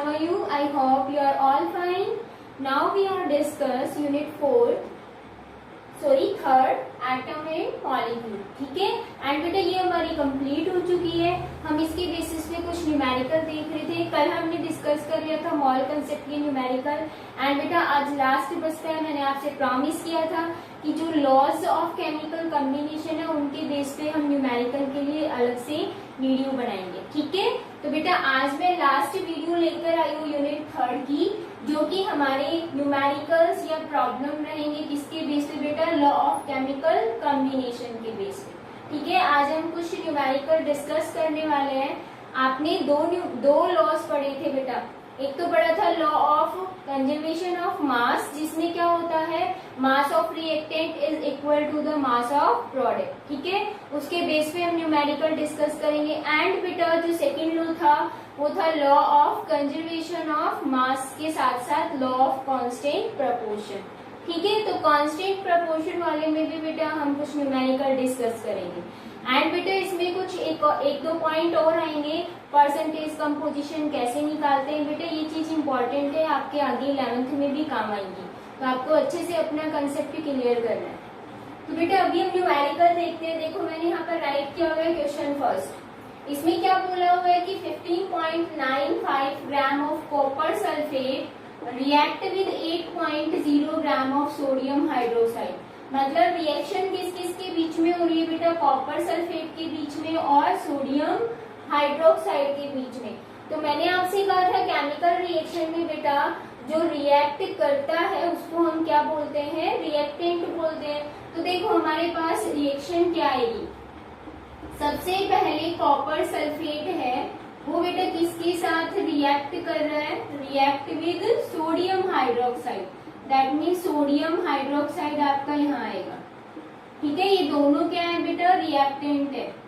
how are you? I hope you are all fine. Now we are discuss unit 4 third atom and molecule. ठीक है. And बेटा ये हमारी complete हो चुकी है. हम इसके बेसिस पे कुछ न्यूमेरिकल देख रहे थे. कल हमने डिस्कस कर लिया था मॉल कंसेप्ट के न्यूमेरिकल. एंड बेटा आज लास्ट बस पे मैंने आपसे प्रॉमिस किया था कि जो लॉज ऑफ केमिकल कॉम्बिनेशन है उनके बेस पे हम न्यूमेरिकल के लिए अलग से वीडियो बनाएंगे. ठीक है. तो बेटा आज मैं लास्ट वीडियो लेकर आई हूँ यूनिट 3 की, जो कि हमारे न्यूमेरिकल्स या प्रॉब्लम रहेंगे किसके बेस पे बेटा, लॉ ऑफ केमिकल कॉम्बिनेशन के बेस पे. ठीक है. आज हम कुछ न्यूमेरिकल डिस्कस करने वाले हैं. आपने दो लॉस पढ़े थे बेटा. एक तो पढ़ा था law of conservation of mass, जिसमें क्या होता है, mass of reactant is equal to the mass of product. ठीक है. उसके बेस पे हम न्यूमेरिकल डिस्कस करेंगे. एंड बेटा जो सेकेंड लॉ था वो था लॉ ऑफ कंजर्वेशन ऑफ मास के साथ साथ लॉ ऑफ कांस्टेंट प्रपोर्शन. ठीक है. तो कांस्टेंट प्रपोर्शन वाले में भी बेटा हम कुछ न्यूमेरिकल डिस्कस करेंगे. एंड बेटा इसमें कुछ एक दो पॉइंट और आएंगे. परसेंटेज कंपोजिशन कैसे निकालते हैं बेटा, ये चीज इंपॉर्टेंट है, आपके आगे 11th में भी काम आएंगी. तो आपको अच्छे से अपना कंसेप्ट क्लियर करना है. तो बेटा अभी हम न्यूमेरिकल देखते हैं. देखो मैंने यहाँ पर राइट किया हुआ है क्वेश्चन फर्स्ट. इसमें क्या बोला हुआ है कि 15.95 gram of copper sulphate react with 8.0 gram of sodium hydroxide. मतलब रिएक्शन किस किस के बीच में हो रही है बेटा, कॉपर सल्फेट के बीच में और सोडियम हाइड्रोक्साइड के बीच में. तो मैंने आपसे कहा था केमिकल रिएक्शन में बेटा जो रिएक्ट करता है उसको हम क्या बोलते हैं, रिएक्टेंट बोलते हैं. तो देखो हमारे पास रिएक्शन क्या आएगी. सबसे पहले कॉपर सल्फेट है वो बेटा किसके साथ रिएक्ट कर रहा है, react with sodium hydroxide. That mean sodium hydroxide आपका यहाँ आएगा. ठीक है. ये दोनों क्या है बेटा, रिएक्टेंट है.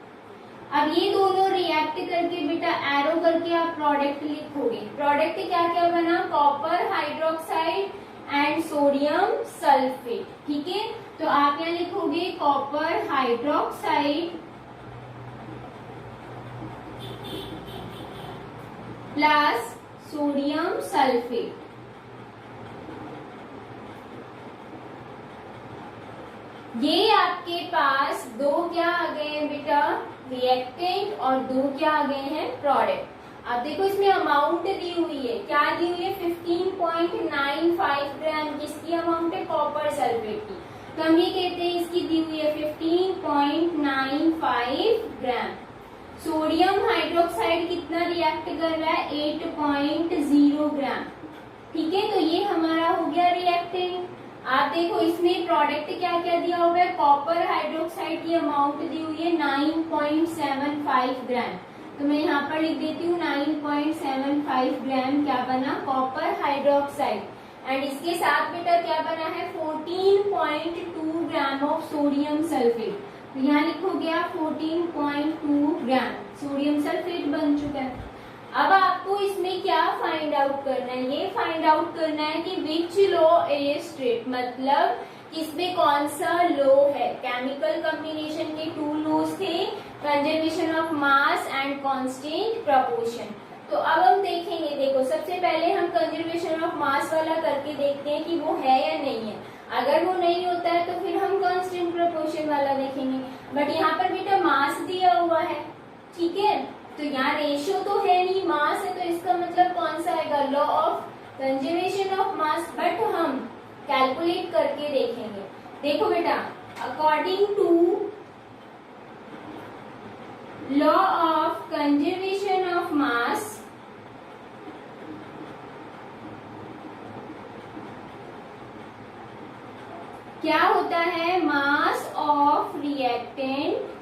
अब ये दोनों रिएक्ट करके बेटा एरो करके आप प्रोडक्ट लिखोगे. प्रोडक्ट क्या क्या बना, copper hydroxide and sodium sulphate. ठीक है. तो आप यहाँ लिखोगे copper hydroxide plus sodium sulphate. ये आपके पास दो क्या आ गए हैं बेटा, रिएक्टेंट, और दो क्या आ गए हैं, प्रोडक्ट. अब देखो इसमें अमाउंट दी हुई है, क्या दी हुई है, 15.95 ग्राम किसकी अमाउंट है, कॉपर सल्फेट की. तो हम ये कहते हैं इसकी दी हुई है 15.95 ग्राम. सोडियम हाइड्रोक्साइड कितना रिएक्ट कर रहा है, 8.0 ग्राम. ठीक है. तो ये हमारा हो गया रिएक्टेंट. आप देखो इसमें प्रोडक्ट क्या क्या दिया हुआ है, कॉपर हाइड्रोक्साइड की अमाउंट दी हुई है 9.75 ग्राम. तो मैं यहाँ पर लिख देती हूँ 9.75 ग्राम क्या बना, कॉपर हाइड्रोक्साइड. एंड इसके साथ बेटा क्या बना है, 14.2 ग्राम ऑफ सोडियम सल्फेट. तो यहाँ लिखोगे आप 14.2 ग्राम सोडियम सल्फेट बन चुका है. अब आपको इसमें क्या फाइंड आउट करना है, ये फाइंड आउट करना है कि विच लॉ इज स्ट्रिक्ट, मतलब इसमें कौन सा लॉ है. केमिकल कॉम्बिनेशन के 2 लॉज थे, conservation of mass and constant proportion. तो अब हम देखेंगे. देखो सबसे पहले हम कंजर्वेशन ऑफ मास वाला करके देखते हैं कि वो है या नहीं है. अगर वो नहीं होता है तो फिर हम कांस्टेंट प्रपोर्शन वाला देखेंगे. बट यहाँ पर बेटा मास दिया हुआ है. ठीक है. तो यहाँ रेशियो तो है नहीं, मास है, तो इसका मतलब कौन सा आएगा, law of conservation of mass. But हम कैलकुलेट करके देखेंगे. देखो बेटा according to law of conservation of mass क्या होता है, mass of reactant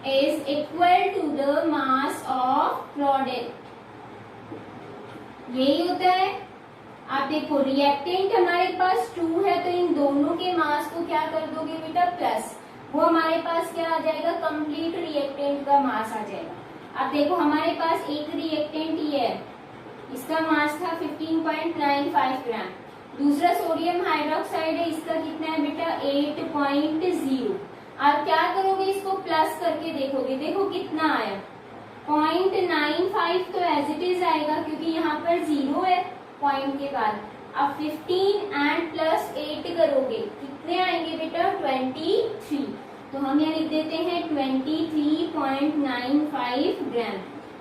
is equal to the mass of product. यही होता है. आप देखो रिएक्टेंट हमारे पास 2 है, तो इन दोनों के मास को क्या कर दोगे बेटा, प्लस. वो हमारे पास क्या आ जाएगा, कंप्लीट रिएक्टेंट का मास आ जाएगा. अब देखो हमारे पास एक रिएक्टेंट ये है, इसका मास था 15.95 ग्राम. दूसरा सोडियम हाइड्रोक्साइड है, इसका कितना है बेटा, 8.0. आप क्या करोगे, इसको प्लस करके देखोगे. देखो कितना आया, 0.95 तो एज इट इज आएगा क्योंकि यहाँ पर 0 है पॉइंट के बाद। अब 15 एंड प्लस 8 करोगे कितने आएंगे बेटा 23। तो हम यहाँ लिख देते हैं 23.95 ग्राम।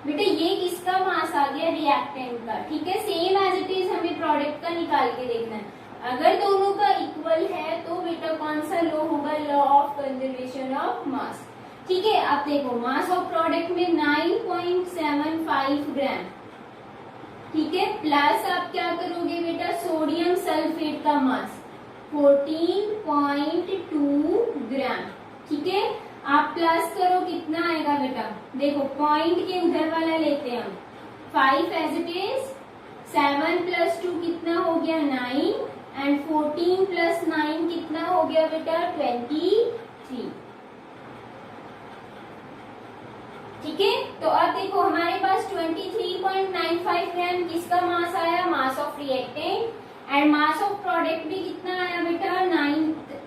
बेटा ये किसका मास आ गया रिएक्टेंट का, ठीक है। सेम एज इट इज हमें प्रोडक्ट का निकाल के देखना है। अगर दोनों का इक्वल है तो बेटा कौन सा लॉ होगा, लॉ ऑफ कंजर्वेशन ऑफ मास, ठीक है। अब देखो मास ऑफ प्रोडक्ट में 9.75 ग्राम, ठीक है, प्लस आप क्या करोगे बेटा सोडियम सल्फेट का मास 14.2 ग्राम, ठीक है। आप प्लस करो कितना आएगा बेटा, देखो पॉइंट के उधर वाला लेते हैं हम 5 एज इट इज, 7 प्लस 2 कितना हो गया 9 एंड 14 प्लस 9 कितना हो गया बेटा 23, ठीक है। तो अब देखो हमारे पास 23.95 ग्राम किसका मास आया, मास of reactant, and mass of product भी कितना आया बेटा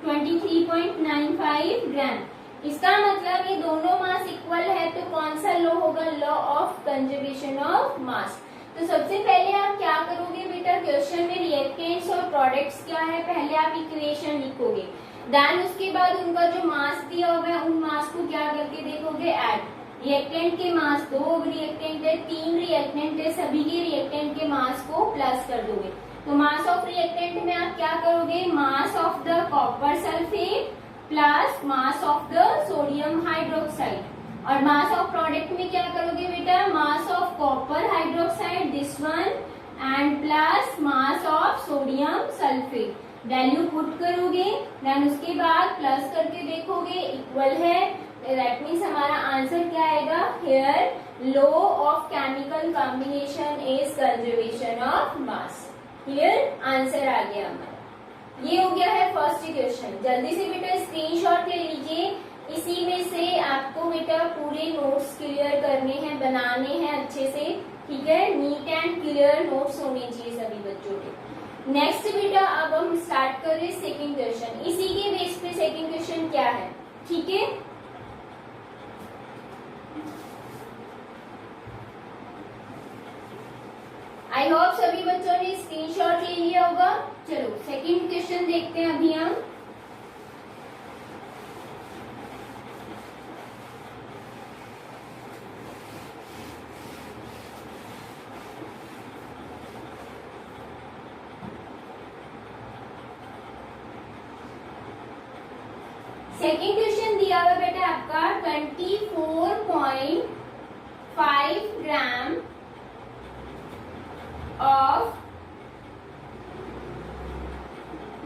23.95 ग्राम। इसका मतलब ये दोनों मास इक्वल है तो कौन सा लॉ होगा, लॉ ऑफ कंजर्वेशन ऑफ मास। तो सबसे पहले आप क्या करोगे बेटा, क्वेश्चन में रिएक्टेंट्स और प्रोडक्ट्स क्या है पहले आप इक्वेशन लिखोगे, देन उसके बाद उनका जो मास दिया हुआ है उन मास को क्या करके देखोगे ऐड। रिएक्टेंट के मास 2 रिएक्टेंट है, 3 रिएक्टेंट है, सभी के रिएक्टेंट के मास को प्लस कर दोगे। तो मास ऑफ रिएक्टेंट में आप क्या करोगे, मास of the copper sulphate plus mass of the sodium hydroxide, और मास ऑफ प्रोडक्ट में क्या करोगे बेटा, mass of copper hydroxide this one and plus mass of sodium sulphate. Value put करोगे, देन उसके बाद प्लस करके देखोगे इक्वल है, दैट मीन्स हमारा आंसर क्या आएगा, here law of chemical combination is conservation of mass. Here answer आ गया हमारा। ये हो गया है फर्स्ट इक्वेशन। जल्दी से बेटा स्क्रीनशॉट ले लीजिए, इसी में से आपको बेटा पूरे नोट्स क्लियर करने हैं, बनाने हैं अच्छे से, ठीक है। नीट एंड क्लियर नोट्स होने चाहिए सभी बच्चों के। नेक्स्ट बेटा अब हम स्टार्ट कर रहे हैं सेकंड क्वेश्चन। इसी के बेस पे सेकंड क्वेश्चन क्या है, ठीक है। आई होप सभी बच्चों ने स्क्रीनशॉट ले लिया होगा। चलो सेकंड क्वेश्चन देखते हैं अभी हम। सेकंड क्वेश्चन दिया हुआ बेटा आपका 24.5 ग्राम of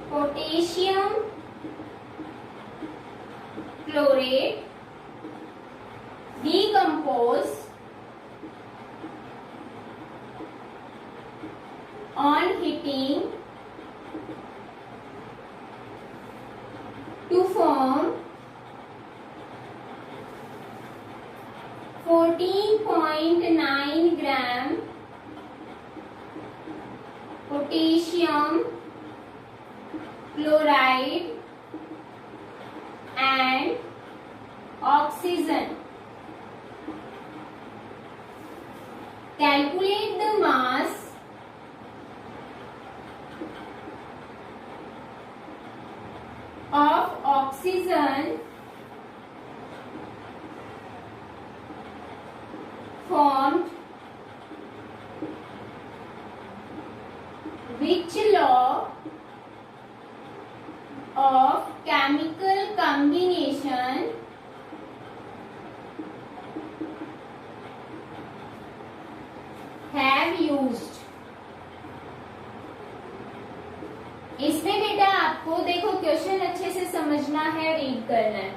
potassium chlorate decompose on heating to form 14.9 gram potassium chloride and oxygen. Calculate the mass of oxygen formed which law of chemical combination have used। इसमें बेटा आपको देखो क्वेश्चन अच्छे से समझना है, रीड करना है।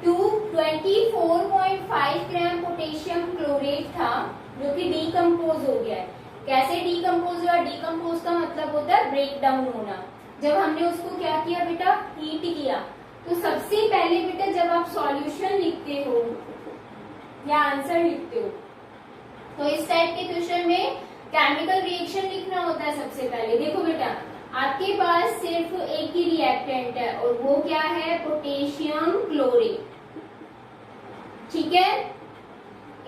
24.5 ग्राम पोटेशियम क्लोरेट था जो कि डीकम्पोज हो गया है। कैसे डीकम्पोज हुआ, डीकम्पोज का मतलब होता है ब्रेक डाउन होना। जब हमने उसको क्या किया बेटा, हीट किया। तो सबसे पहले बेटा जब आप सॉल्यूशन लिखते हो या आंसर लिखते हो तो इस टाइप के क्वेश्चन में केमिकल रिएक्शन लिखना होता है सबसे पहले। देखो बेटा आपके पास सिर्फ एक ही रिएक्टेंट है और वो क्या है, पोटेशियम क्लोरेट, ठीक है।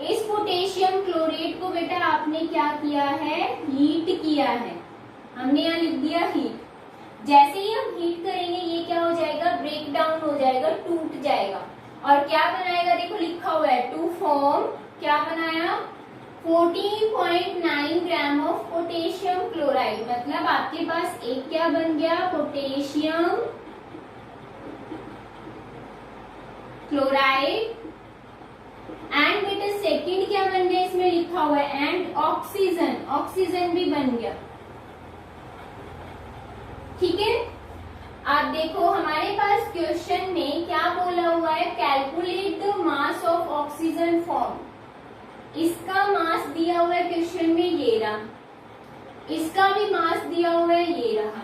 इस पोटेशियम क्लोरेट को बेटा आपने क्या किया है, हीट किया है। हमने यहाँ लिख दिया हीट। जैसे ही हम हीट करेंगे ये क्या हो जाएगा, ब्रेक डाउन हो जाएगा, टूट जाएगा और क्या बनाएगा, देखो लिखा हुआ है टू फॉर्म, क्या बनाया 14.9 ग्राम ऑफ पोटेशियम क्लोराइड। मतलब आपके पास एक क्या बन गया, पोटेशियम क्लोराइड एंड बेटा सेकंड क्या बन गया, इसमें लिखा हुआ है एंड ऑक्सीजन, ऑक्सीजन भी बन गया। ठीक है, आप देखो हमारे पास क्वेश्चन में क्या बोला हुआ है, calculate the mass of oxygen form. इसका मास दिया हुआ है क्वेश्चन में, ये रहा। इसका भी मास दिया हुआ है, ये रहा।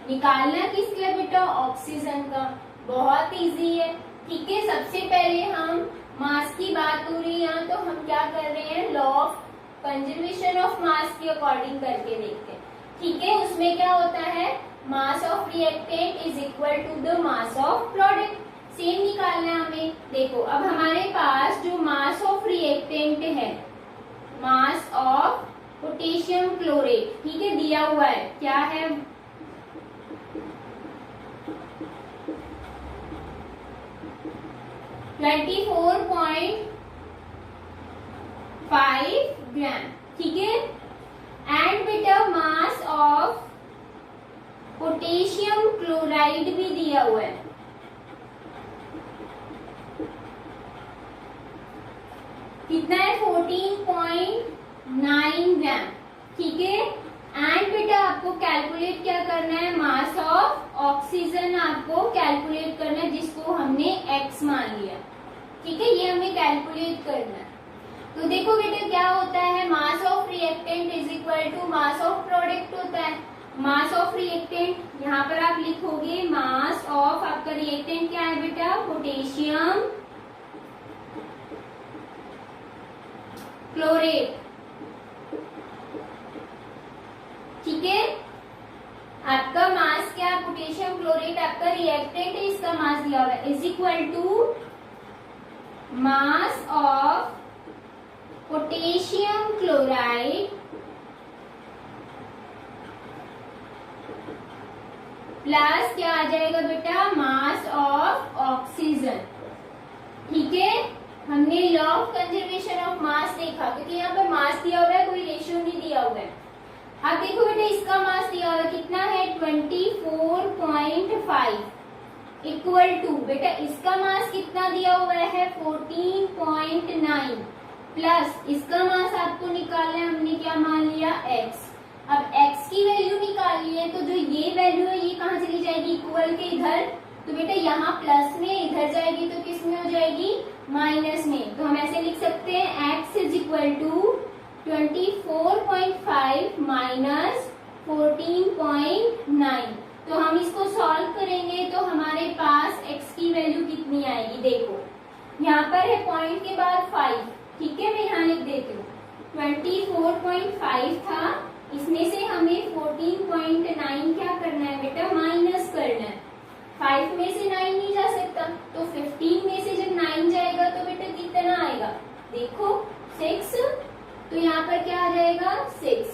निकालना किसका बेटा, ऑक्सीजन का। बहुत इजी है। ठीक है, सबसे पहले हम मास की बात हो रही है यहाँ, तो हम क्या कर रहे हैं, लॉ ऑफ कंजर्वेशन ऑफ मास के अकॉर्डिंग करके देखते हैं। ठीक है, उसमें क्या होता है, mass of reactant is equal to the mass of product. Same निकालना है हमें। देखो अब हमारे पास जो मास ऑफ रिएक्टेंट है, मास ऑफ पोटेशियम क्लोरेट, ठीक है, दिया हुआ है, क्या है, (24.5 ग्राम। ठीक है, एंड बेटा मास ऑफ पोटेशियम क्लोराइड भी दिया हुआ है, कितना है, 14.9 ग्राम। ठीक है, एंड बेटा आपको कैलकुलेट क्या करना है, मास ऑफ ऑक्सीजन आपको कैलकुलेट करना है, जिसको हमने x मान लिया। ठीक है, ये हमें कैलकुलेट करना है। तो देखो बेटा क्या होता है, mass of reactant is equal to mass of product होता है। मास ऑफ रिएक्टेंट यहाँ पर आप लिखोगे, मास ऑफ आपका रिएक्टेंट क्या है बेटा, पोटेशियम क्लोरेट। ठीक है, आपका मास क्या, पोटेशियम क्लोरेट आपका रिएक्टेंट है, इसका मास दिया हुआ है, is equal to mass of potassium chloride plus क्या आ जाएगा बेटा, मास ऑफ ऑक्सीजन। ठीक है, हमने लॉ ऑफ कंजर्वेशन ऑफ मास देखा, क्योंकि यहाँ पर मास दिया हुआ है, कोई रेशियो नहीं दिया हुआ है। अब देखो बेटा इसका मास दिया हुआ है, कितना है, 24.5 इक्वल टू, बेटा इसका मास कितना दिया हुआ है, 14.9 प्लस इसका मास आपको निकालना है, हमने क्या मान लिया, x। अब x की वैल्यू निकालनी है, तो जो ये वैल्यू है ये कहाँ चली जाएगी, इक्वल के इधर, तो बेटा यहाँ प्लस में, इधर जाएगी तो किस में हो जाएगी, माइनस में। तो हम ऐसे लिख सकते हैं x is equal to 24.5 minus 14.9। तो हम इसको सॉल्व करेंगे तो हमारे पास x की वैल्यू कितनी आएगी, देखो यहाँ पर है पॉइंट के बाद 5। ठीक है, मैं यहाँ लिख देती हूँ, 24.5 था, इसमें से हमें 14.9 क्या करना है बेटा, माइनस करना है। 5 में से 9 नहीं जा सकता, तो 15 में से जब 9 जाएगा तो बेटा कितना आएगा, देखो 6। तो यहाँ पर क्या आ जाएगा, 6।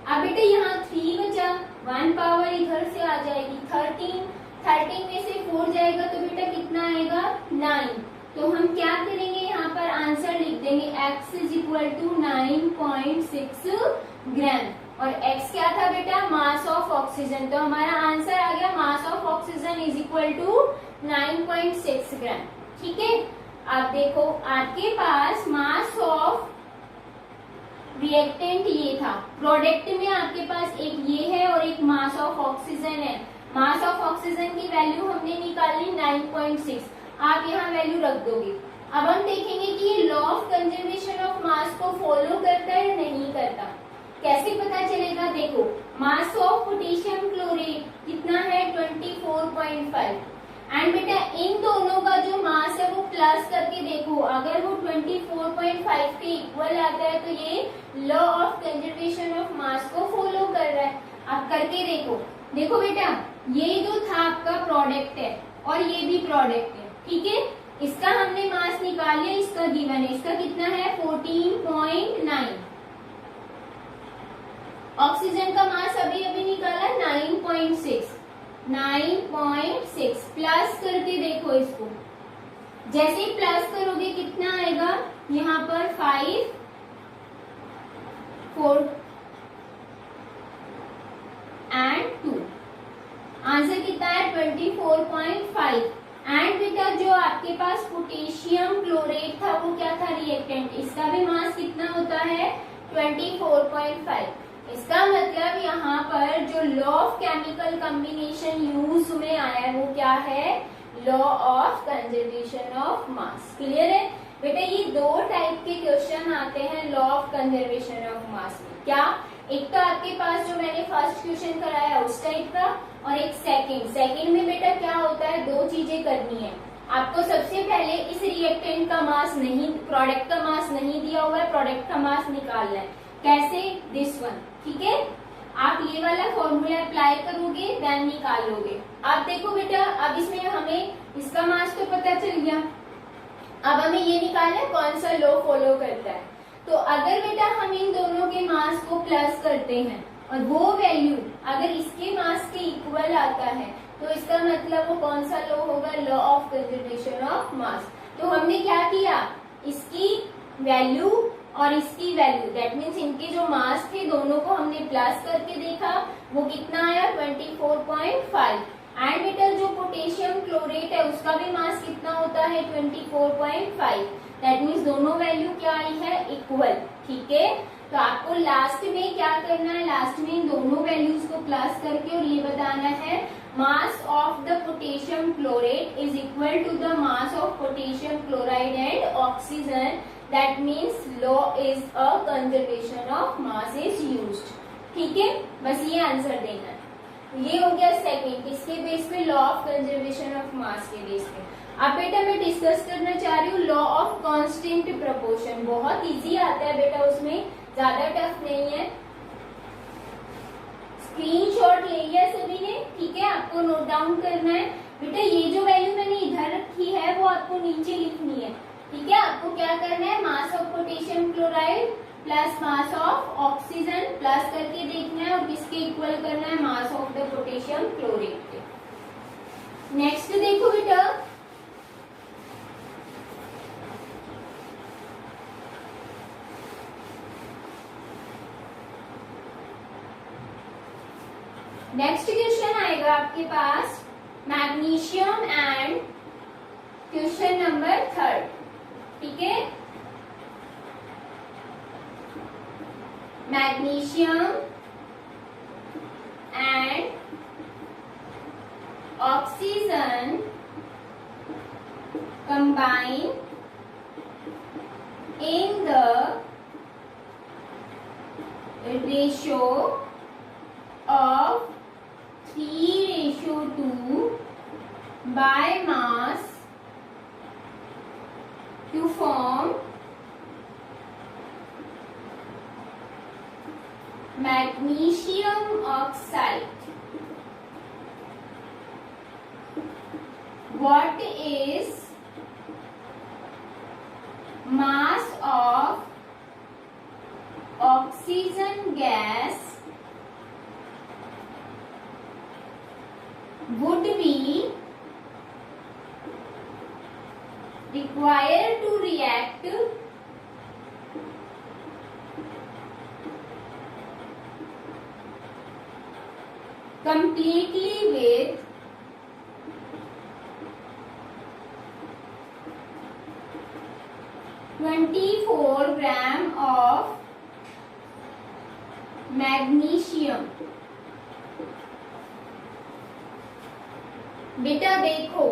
अब बेटा यहाँ 3 बचा, 1 पावर इधर से आ जाएगी 13 में से 4 जाएगा तो बेटा कितना आएगा, 9। तो हम क्या करेंगे, यहाँ पर आंसर लिख देंगे, x इज इक्वल टू 9.6 ग्राम। और x क्या था बेटा, मास ऑफ ऑक्सीजन। तो हमारा आंसर आ गया, mass of oxygen is equal to 9.6 gram. ठीक है, आप देखो आपके पास मास ऑफ रिएक्टेंट ये था, प्रोडक्ट में आपके पास एक ये है और एक मास ऑफ ऑक्सीजन है। मास ऑफ ऑक्सीजन की वैल्यू हमने निकाली 9.6, आप यहाँ वैल्यू रख दोगे। अब हम देखेंगे कि ये लॉ ऑफ कंजर्वेशन ऑफ मास को फॉलो करता है या नहीं करता। कैसे पता चलेगा, देखो मास ऑफ पोटेशियम क्लोरेट कितना है, 24.5, एंड बेटा इन दोनों का जो मास है वो प्लस करके देखो, अगर वो 24.5 के इक्वल आता है तो ये लॉ ऑफ कंजर्वेशन ऑफ मास को फॉलो कर रहा है। आप करके देखो, देखो बेटा ये जो था आपका प्रोडक्ट है और ये भी प्रोडक्ट है। ठीक है, इसका हमने मास निकाल लिया, इसका गिवन है, इसका कितना है 14.9। ऑक्सीजन का मास अभी अभी निकाला 9.6 प्लस करके देखो इसको, जैसे ही प्लस करोगे कितना आएगा यहाँ पर 5 4 एंड 2, आंसर कितना है 24.5। एंड बेटा जो आपके पास पोटेशियम क्लोरेट था वो क्या था रिएक्टेंट, इसका भी मास कितना होता है 24.5। इसका मतलब यहाँ पर जो law of chemical combination use में आया है वो क्या है, law of conservation of mass. Clear है बेटा, ये दो टाइप के क्वेश्चन आते हैं लॉ ऑफ कंजर्वेशन ऑफ मास में। क्या, एक तो आपके पास जो मैंने फर्स्ट क्वेश्चन कराया उस टाइप का, और एक सेकंड में बेटा क्या होता है, दो चीजें करनी है आपको। सबसे पहले इस रिएक्टेंट का मास नहीं, प्रोडक्ट का मास नहीं दिया हुआ है, प्रोडक्ट का मास निकालना है। कैसे, दिस वन, ठीक है। आप ये वाला फॉर्मूला अप्लाई करोगे देन निकालोगे। आप देखो बेटा, अब इसमें हमें इसका मास तो पता चल गया, अब हमें ये निकालना है कौन सा लॉ फॉलो करता है। तो अगर बेटा हम इन दोनों के मास को प्लस करते हैं और वो वैल्यू अगर इसके मास के इक्वल आता है तो इसका मतलब वो कौन सा लॉ होगा, लॉ ऑफ कंजर्वेशन ऑफ मास। तो हमने क्या किया, इसकी वैल्यू और इसकी वैल्यू, दैट मीन्स इनके जो मास थे दोनों को हमने प्लस करके देखा, वो कितना आया 24.5। एंड बेटा जो पोटेशियम क्लोरेट है उसका भी मास कितना होता है 24.5, दैट मीन्स दोनों वैल्यू क्या आई है, इक्वल। ठीक है, तो आपको लास्ट में क्या करना है, लास्ट में इन दोनों वैल्यूज को प्लस करके और ये बताना है mass of the potassium chlorate is equal to the mass of potassium chloride and oxygen, that means law is a conservation of mass is used. ठीक है, बस ये आंसर देना है। ये हो गया सेकंड, किसके बेस पे, लॉ ऑफ कंजर्वेशन ऑफ मास के बेस पे। अब बेटा मैं डिस्कस करना चाह रही हूँ लॉ ऑफ कांस्टेंट प्रोपोर्शन। बहुत इजी आता है बेटा, उसमें ज्यादा टफ नहीं है। स्क्रीनशॉट ले लिया सभी ने, ठीक है, आपको नोट डाउन करना है। बेटा ये जो वैल्यू मैंने इधर रखी है वो आपको नीचे लिखनी है। ठीक है, आपको क्या करना है, mass of potassium chloride plus mass of oxygen plus करके देखना है और किसके इक्वल करना है, mass of the potassium chlorate के। नेक्स्ट देखो बेटा, नेक्स्ट क्वेश्चन आएगा आपके पास मैग्नीशियम एंड क्वेश्चन नंबर 3। ठीक है, magnesium and oxygen combine in the ratio of 3:2 by mass to form magnesium oxide. What is mass of oxygen gas would be required to react completely with 24 gram of magnesium. बेटा देखो,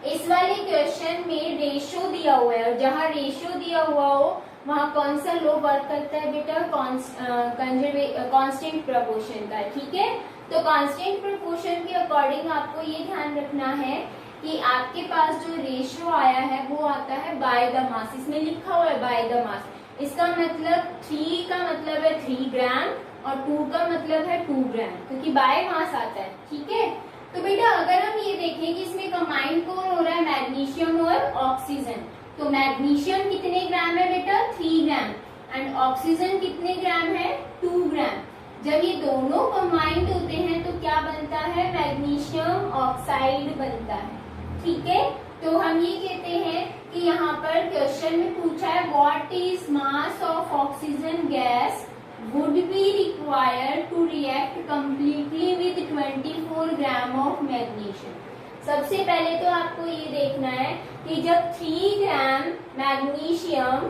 इस वाले question में ratio दिया हुआ है और जहां रेशो दिया हुआ हो वहां कौन सा लॉ वर्क करता है बेटा, कांस्टेंट प्रोपोर्शन का। ठीक है, तो कांस्टेंट प्रोपोर्शन के अकॉर्डिंग आपको ये ध्यान रखना है कि आपके पास जो रेशियो आया है वो आता है बाय द मास। इसमें लिखा हुआ है बाय द मास, इसका मतलब 3 का मतलब है 3 ग्राम और 2 का मतलब है 2 ग्राम, क्योंकि बाय मास आता है। ठीक है, तो बेटा अगर हम ये देखें कि इसमें कंबाइंड कौन हो रहा है, मैग्नीशियम और ऑक्सीजन, तो मैग्नीशियम कितने ग्राम है बेटा, 3 ग्राम, एंड ऑक्सीजन कितने ग्राम है, 2 ग्राम। जब ये दोनों कंबाइंड होते हैं तो क्या बनता है, मैग्नीशियम ऑक्साइड बनता है। ठीक है, तो हम ये कहते हैं कि यहाँ पर क्वेश्चन में पूछा है what is mass of oxygen gas would be required to react completely with 24 gram of magnesium. सबसे पहले तो आपको ये देखना है कि जब 3 ग्राम मैग्नीशियम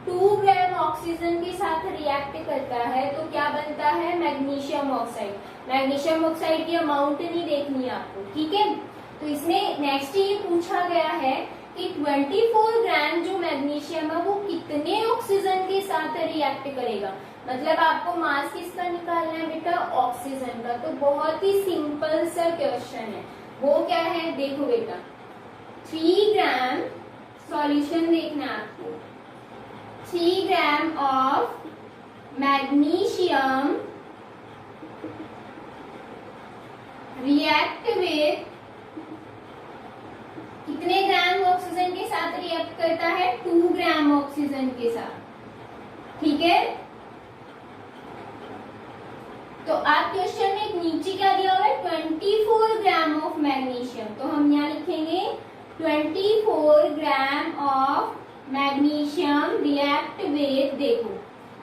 2 ग्राम ऑक्सीजन के साथ रिएक्ट करता है तो क्या बनता है, मैग्नीशियम ऑक्साइड। मैग्नीशियम ऑक्साइड की अमाउंट नहीं देखनी है आपको, ठीक है। तो इसमें नेक्स्ट ये पूछा गया है कि 24 ग्राम जो मैग्नीशियम है वो कितने ऑक्सीजन के साथ रिएक्ट करेगा। मतलब आपको मास किसका निकालना है बेटा, ऑक्सीजन का। तो बहुत ही सिंपल सा क्वेश्चन है, वो क्या है, देखो बेटा 3 ग्राम, सॉल्यूशन देखना है आपको, 3 gram of magnesium react with कितने ग्राम ऑक्सीजन के साथ रिएक्ट करता है, 2 ग्राम ऑक्सीजन के साथ। ठीक है, तो आप क्वेश्चन में एक नीचे क्या दिया हुआ है, 24 ग्राम ऑफ मैग्नीशियम, तो हम यहाँ लिखेंगे 24 gram of magnesium react with, देखो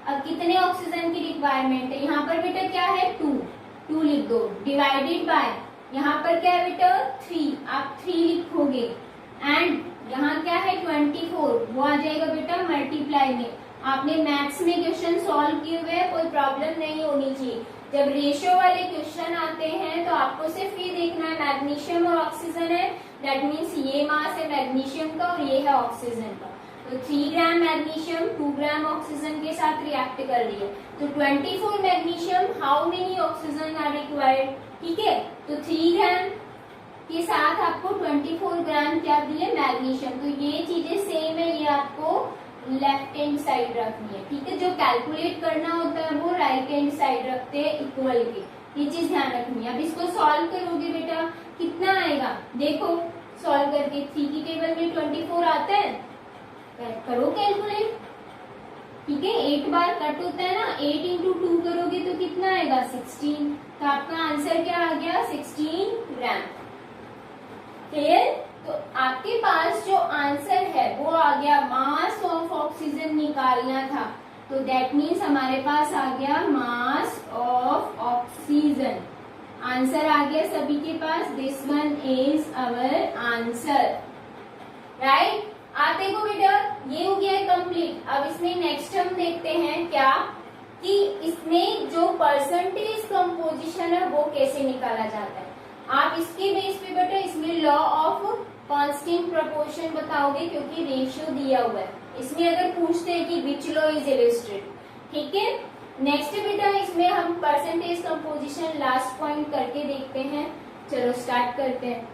अब कितने ऑक्सीजन की रिक्वायरमेंट है, यहाँ पर बेटा क्या है 2 लिख दो, डिवाइडेड बाय यहाँ पर क्या है बेटा 3, आप 3 लिखोगे, एंड यहाँ क्या है 24, वो आ जाएगा बेटा मल्टीप्लाई में। आपने मैथ्स में क्वेश्चन सॉल्व किए हुए हैं, कोई प्रॉब्लम नहीं होनी चाहिए। जब रेशियो वाले क्वेश्चन आते हैं तो आपको सिर्फ ये देखना है मैग्नीशियम और ऑक्सीजन है, दैट मीन्स ये मास है मैग्नीशियम का और ये है ऑक्सीजन का। तो 3 ग्राम मैग्नीशियम 2 ग्राम ऑक्सीजन के साथ रिएक्ट कर रही है, तो 24 magnesium, how many oxygen are required. ठीक है, तो 3 ग्राम के साथ आपको 24 ग्राम क्या दिए, मैग्नीशियम। तो ये चीजें सेम है, ये आपको लेफ्ट हैंड साइड रखनी है। ठीक है, जो कैलकुलेट करना होता है वो राइट हैंड साइड रखते हैं इक्वल के, ये चीज ध्यान रखनी है। अब इसको सॉल्व करोगे बेटा कितना आएगा, देखो सॉल्व करके 3 की टेबल में 24 आता है, करो कैलकुलेट। ठीक है, 8 बार कट होता है ना, 8 इंटू 2 करोगे तो कितना आएगा 16, तो आपका आंसर क्या आ गया 16 ग्राम। क्लियर, तो आपके पास जो आंसर है वो आ गया, मास ऑफ ऑक्सीजन निकालना था, तो दैट मीन्स हमारे पास आ गया मास ऑफ ऑक्सीजन। आंसर आ गया सभी के पास, this one is our answer, right. आप देखो बेटा ये हो गया कंप्लीट। अब इसमें नेक्स्ट हम देखते हैं क्या कि इसमें जो परसेंटेज कंपोजिशन है वो कैसे निकाला जाता है। आप इसके बेस पे बेटा इसमें लॉ ऑफ कांस्टेंट प्रोपोर्शन बताओगे, क्योंकि रेशियो दिया हुआ है। इसमें अगर पूछते हैं कि विच लॉ इज इलस्ट्रेट, ठीक है। नेक्स्ट बेटा इसमें हम परसेंटेज कंपोजिशन लास्ट पॉइंट करके देखते हैं। चलो स्टार्ट करते हैं।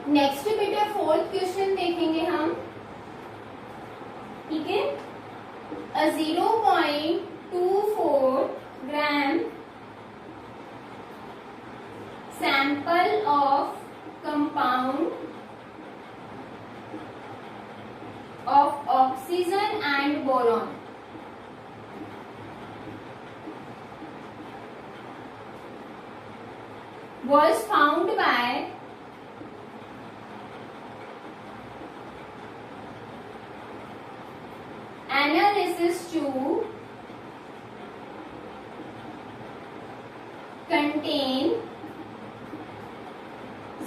नेक्स्ट बेटा 4th क्वेश्चन देखेंगे हम, ठीक है। 0.24 gram sample of compound of oxygen and boron was found by analysis to contain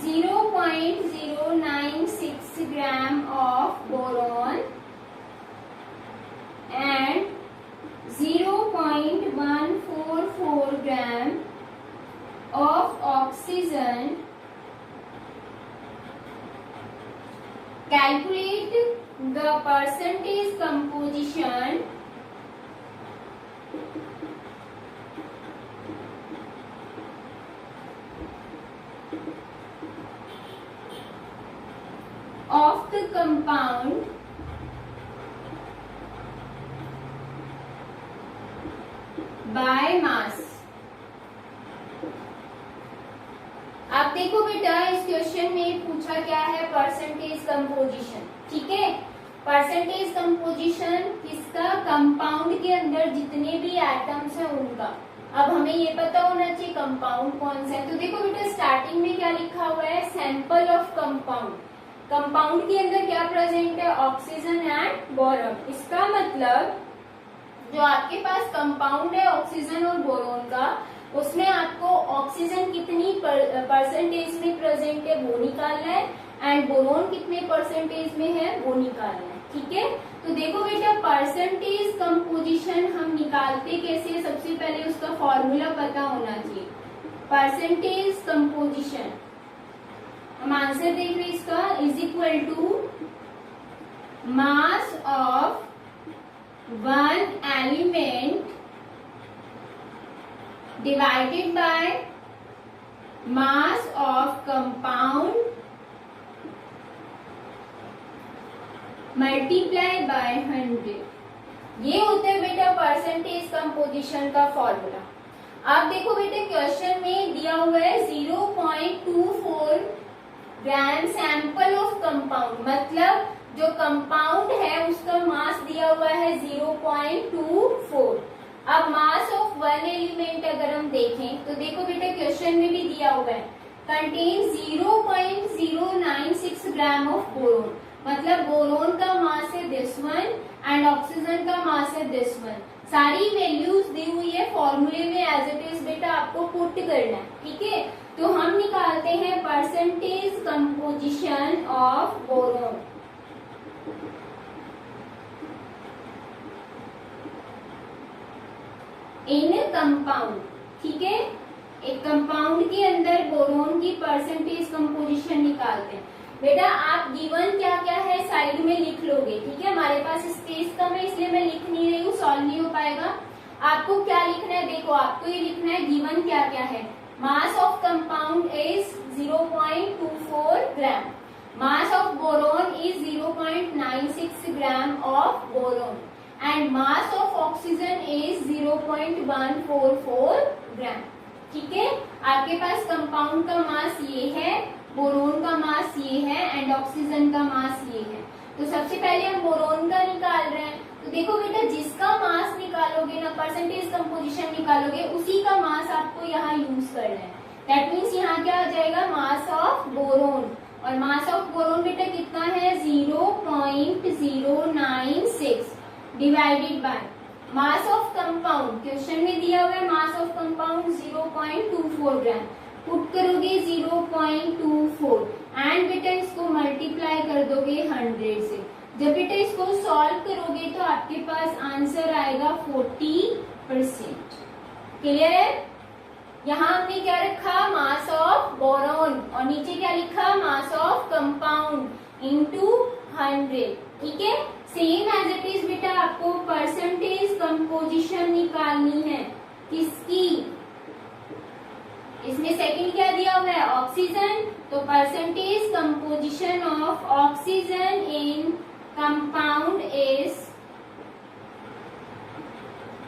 0.096 gram of boron and 0.144 gram of oxygen. Calculate the percentage composition by mass. आप देखो बेटा इस क्वेश्चन में पूछा क्या है, परसेंटेज कंपोजिशन। ठीक है, परसेंटेज कंपोजिशन किसका, कंपाउंड के अंदर जितने भी एटम्स हैं उनका। अब हमें ये पता होना चाहिए कंपाउंड कौन सा है। तो देखो बेटा स्टार्टिंग में क्या लिखा हुआ है, सैंपल ऑफ कंपाउंड। कंपाउंड के अंदर क्या प्रेजेंट है, ऑक्सीजन एंड बोरॉन। इसका मतलब जो आपके पास कंपाउंड है ऑक्सीजन और बोरॉन का, उसमें आपको ऑक्सीजन कितनी परसेंटेज में प्रेजेंट है वो निकालना है, एंड बोरॉन कितने परसेंटेज में है वो निकालना है। ठीक है, तो देखो बेटा परसेंटेज कंपोजिशन हम निकालते कैसे, सबसे पहले उसका फॉर्मूला पता होना चाहिए। परसेंटेज कंपोजिशन, हम आंसर देख रहे इसका, is equal to mass of one element divided by mass of compound multiply by 100। ये होता है बेटा परसेंटेज कंपोजिशन का फॉर्मूला। आप देखो बेटा क्वेश्चन में दिया हुआ है 0.24 ग्राम सैंपल ऑफ कंपाउंड, मतलब जो कंपाउंड है उसका मास दिया हुआ है 0.24। अब मास ऑफ वन एलिमेंट अगर हम देखें तो देखो बेटा क्वेश्चन में भी दिया हुआ है कंटेन 0.096 ग्राम ऑफ बोरोन, मतलब बोरोन का मास है दिस वन एंड ऑक्सीजन का मास है दिस वन। सारी वैल्यूज दी हुई है फॉर्मूले में, एज इट इज बेटा आपको पुट करना है। ठीक है, तो हम निकालते हैं percentage composition of boron. In compound, ठीक है, एक कंपाउंड के अंदर बोरोन की परसेंटेज कंपोजिशन निकालते हैं। बेटा आप गिवन क्या क्या है साइड में लिख लोगे। ठीक है, हमारे पास स्पेस कम है इसलिए मैं लिख नहीं रही हूँ, सॉल्व नहीं हो पाएगा। आपको क्या लिखना है, देखो आपको ये लिखना है गिवन क्या क्या है। Mass of compound is 0.24 gram, mass of boron is 0.96 gram of boron, and mass of oxygen is 0.144 ग्राम। ठीक है, आपके पास कंपाउंड का मास ये है, बोरोन का मास ये है, एंड ऑक्सीजन का मास ये है। तो सबसे पहले हम बोरोन का निकाल रहे हैं। तो देखो बेटा जिसका मास निकालोगे ना, परसेंटेज कंपोजिशन निकालोगे, उसी का मास आपको यहाँ यूज करना है। दैट मीन्स यहाँ क्या आ जाएगा, मास ऑफ बोरोन, और मास ऑफ बोरोन बेटा कितना है 0.096 divided by mass of compound. Question में दिया हुआ है mass of compound 0.24 gram, put करोगे 0.24 एंड बेटा इसको मल्टीप्लाई कर दोगे 100 से। जब बेटा इसको सॉल्व करोगे तो आपके पास आंसर आएगा 40%। क्लियर है, यहाँ हमने क्या रखा, मास ऑफ बोरोन, और नीचे क्या लिखा, मास ऑफ कंपाउंड इनटू 100। ठीक है, सेम एज इट इज बेटा आपको परसेंटेज कंपोजिशन निकालनी है। किसकी, इसमें सेकंड क्या दिया हुआ है, ऑक्सीजन, तो percentage composition of oxygen in compound is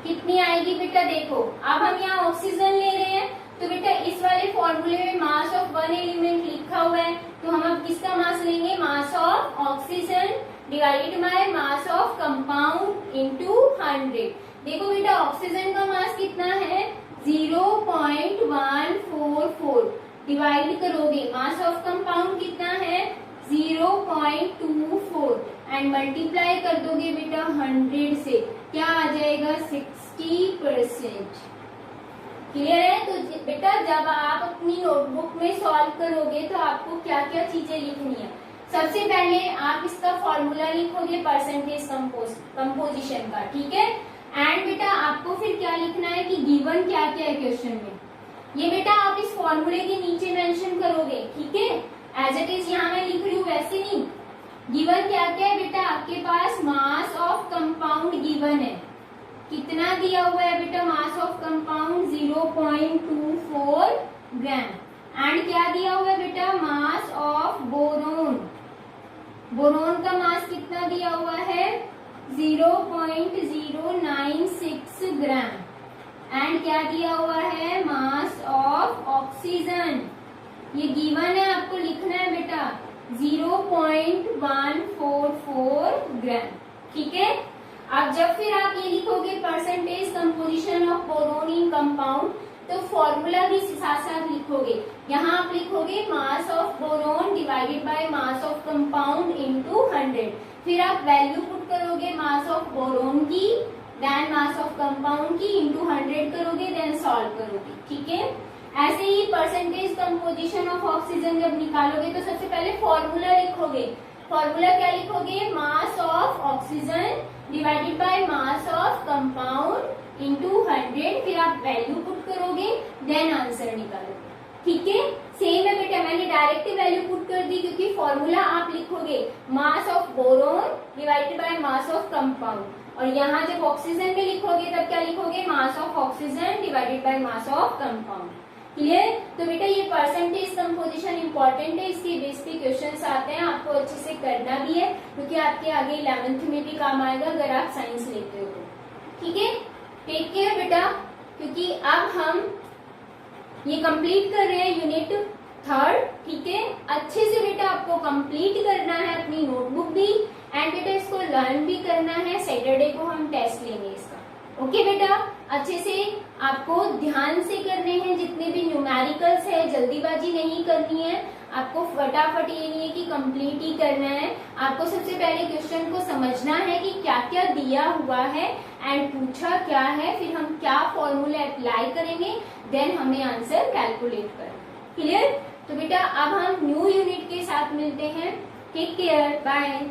कितनी आएगी बेटा, देखो अब हम यहाँ ऑक्सीजन ले रहे हैं तो बेटा इस वाले फॉर्मूले में मास ऑफ वन एलिमेंट लिखा हुआ है, तो हम अब किसका मास लेंगे, मास of oxygen divided by mass of compound into 100। देखो बेटा ऑक्सीजन का मास कितना है 0.144, डिवाइड करोगे मास ऑफ कंपाउंड कितना है 0.24 एंड मल्टीप्लाई कर दोगे बेटा 100 से, क्या आ जाएगा 60%। क्लियर है, तो बेटा जब आप अपनी नोटबुक में सॉल्व करोगे तो आपको क्या क्या चीजें लिखनी है। सबसे पहले आप इसका फॉर्मूला लिखोगे परसेंटेज कंपोजिशन का। ठीक है, एंड बेटा आपको फिर क्या लिखना है कि गिवन क्या क्या है क्वेश्चन में, ये बेटा आप इस फॉर्मूले के नीचे मेंशन करोगे। ठीक है, एज इट इज यहाँ मैं लिख रही हूँ वैसे नहीं। गिवन क्या क्या है बेटा, आपके पास मास ऑफ कंपाउंड गिवन है, कितना दिया हुआ है बेटा, मास ऑफ कंपाउंड 0.24 ग्राम, एंड क्या दिया हुआ है बेटा, मास ऑफ बोरोन, बोरोन का मास कितना दिया हुआ है 0.096 ग्राम, एंड क्या दिया हुआ है, मास ऑफ ऑक्सीजन। ये गिवन है, आपको लिखना है बेटा 0.144 ग्राम। ठीक है। अब जब फिर आप ये लिखोगे percentage composition of boron in compound, तो फॉर्मूला भी साथ साथ लिखोगे। यहाँ आप लिखोगे mass of boron divided by mass of compound into 100। फिर आप वैल्यू पुट करोगे मास ऑफ बोरोन की, देन मास ऑफ कंपाउंड की इनटू 100 करोगे, देन सॉल्व करोगे। ठीक है। ऐसे ही परसेंटेज कंपोजिशन ऑफ ऑक्सीजन जब निकालोगे तो सबसे पहले फॉर्मूला लिखोगे। फॉर्मूला क्या लिखोगे, मास of oxygen divided by mass of compound into 100। फिर आप वैल्यू पुट करोगे, देन आंसर निकालोगे। ठीक है। सेम है बेटा, मैंने डायरेक्ट वैल्यू पुट कर दी क्योंकि फॉर्मूला आप लिखोगे mass of boron divided by mass of compound, और यहाँ जब ऑक्सीजन में लिखोगे तब क्या लिखोगे, मास of oxygen divided by mass of compound. Clear. तो बेटा ये परसेंटेज कंपोजिशन इंपॉर्टेंट है, इसके बेस पे क्वेश्चंस आते हैं, आपको अच्छे से करना भी है क्योंकि आपके आगे 11th में भी काम आएगा अगर आप साइंस लेते हो तो। ठीक है। टेक केयर बेटा, क्योंकि अब हम ये कंप्लीट कर रहे हैं यूनिट 3। ठीक है। अच्छे से बेटा आपको कंप्लीट करना है अपनी नोटबुक भी, एंड बेटा इसको लर्न भी करना है। सैटरडे को हम टेस्ट लेंगे इसका। ओके बेटा, अच्छे से आपको ध्यान से करने हैं जितने भी न्यूमेरिकल्स है, जल्दीबाजी नहीं करनी है आपको। फटाफट ये नहीं है कि कंप्लीट ही करना है, आपको सबसे पहले क्वेश्चन को समझना है कि क्या क्या दिया हुआ है एंड पूछा क्या है, फिर हम क्या फॉर्मूला अप्लाई करेंगे, देन हमें आंसर कैलकुलेट करना। क्लियर। तो बेटा अब हम न्यू यूनिट के साथ मिलते हैं। Take care, bye.